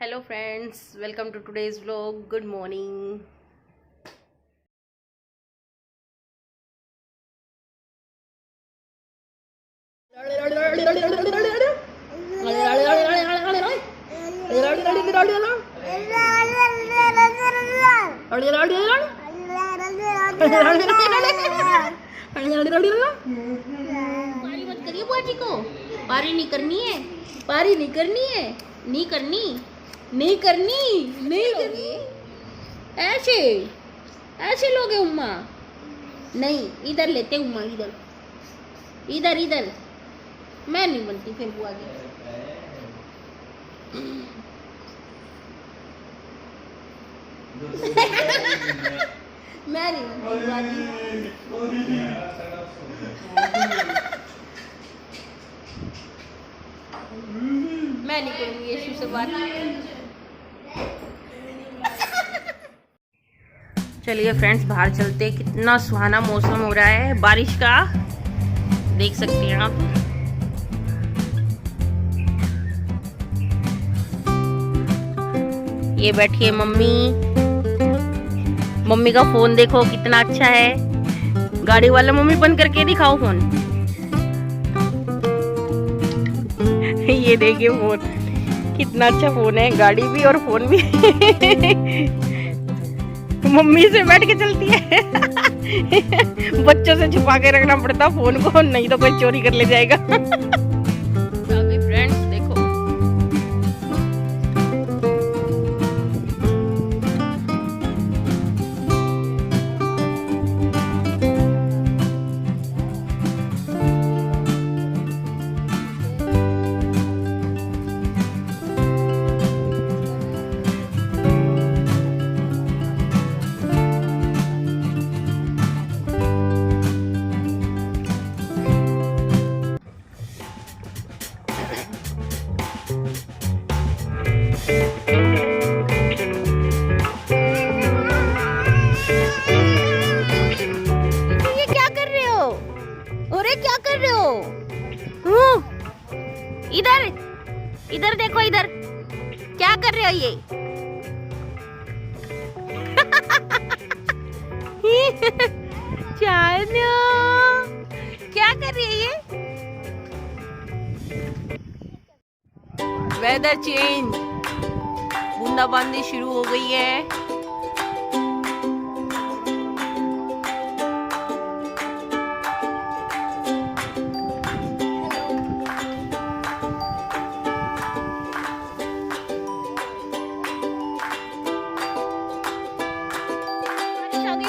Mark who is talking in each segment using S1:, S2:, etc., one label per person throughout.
S1: Hello friends, welcome to today's vlog. Good morning. पारी मत करिए बुआजी को, पारी नहीं करनी है, पारी नहीं करनी है, नहीं करनी, नहीं करनी, नहीं करनी। ऐसे ऐसे लोगे उम्मा? नहीं, इधर लेते उम्मा, इधर इधर इधर। मैं नहीं बनती फिर बुआ की। मैं नहीं बनती बुआ की। मैं नहीं करूँगी यीशु से बात। चलिए फ्रेंड्स, बाहर चलते। कितना सुहाना मौसम हो रहा है बारिश का, देख सकते हैं आप। ये बैठी है मम्मी। मम्मी का फोन देखो कितना अच्छा है। गाड़ी वाला मम्मी बंद करके दिखाओ फोन। ये देखिए फोन, कितना अच्छा फोन है, गाड़ी भी और फोन भी। मम्मी से बैठ के चलती है। बच्चों से छुपा के रखना पड़ता फोन को, नहीं तो कोई चोरी कर ले जाएगा। फ्रेंड्स देखो, क्या कर रहे हो? इधर इधर देखो, इधर क्या कर रहे हो ये? चानो क्या कर रही है ये? वेदर चेंज, बूंदाबांदी शुरू हो गई है।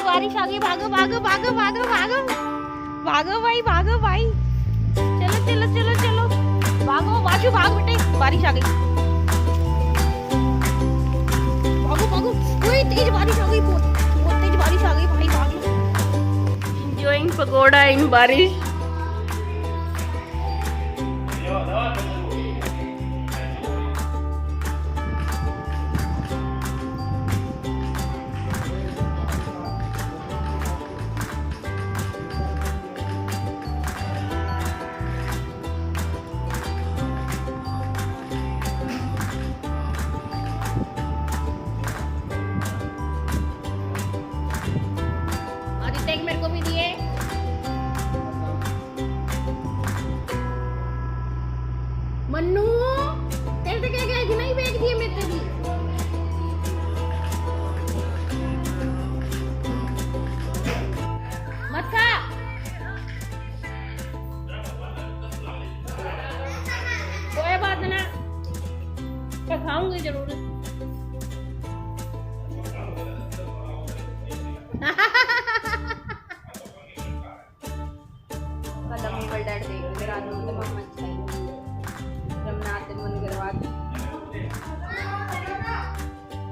S1: बारिश आ गई, भागो भागो भागो भागो भागो भागो भाई, भागो भाई, चलो चलो चलो चलो, भागो बाजू, भाग बेटे, बारिश आ गई, भागो भागो। ओए तेज बारिश आ गई, बहुत तेज बारिश आ गई भाई, भागो। एंजॉयिंग पकोड़ा इन बारिश। मेरे को भी दिए। मन्नू तेरे से क्या गया, नहीं फेंक दिए मेरे से भी। मत खा। कोई बात ना, मैं खाऊंगी जरूर। डैड देख मेरा आदमी तो मम्मा चाहिए रमनाथ मंदिर बाद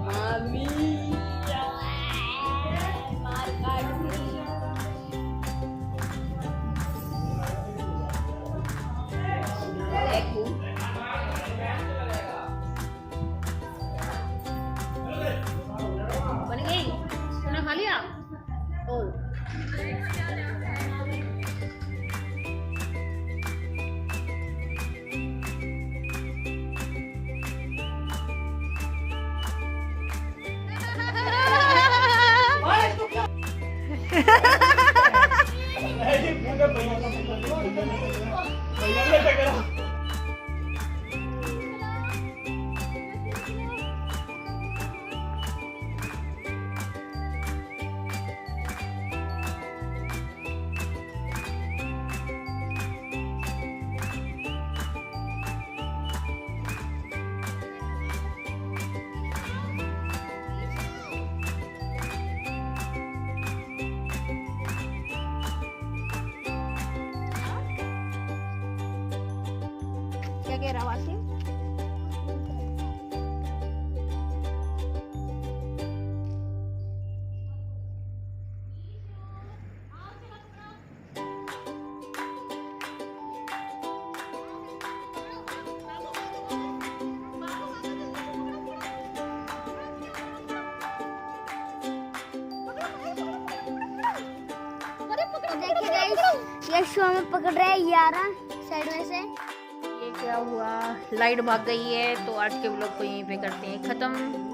S1: मम्मी मार काट देखो। बन गई, खाना खा लिया? कह रहा वासी?
S2: देखिए गाइस, ये शो में पकड़ रहे हैं 11 साइड में से।
S1: ये क्या हुआ, लाइट भाग गई है, तो आज के व्लॉग को यहीं पे करते हैं ख़त्म।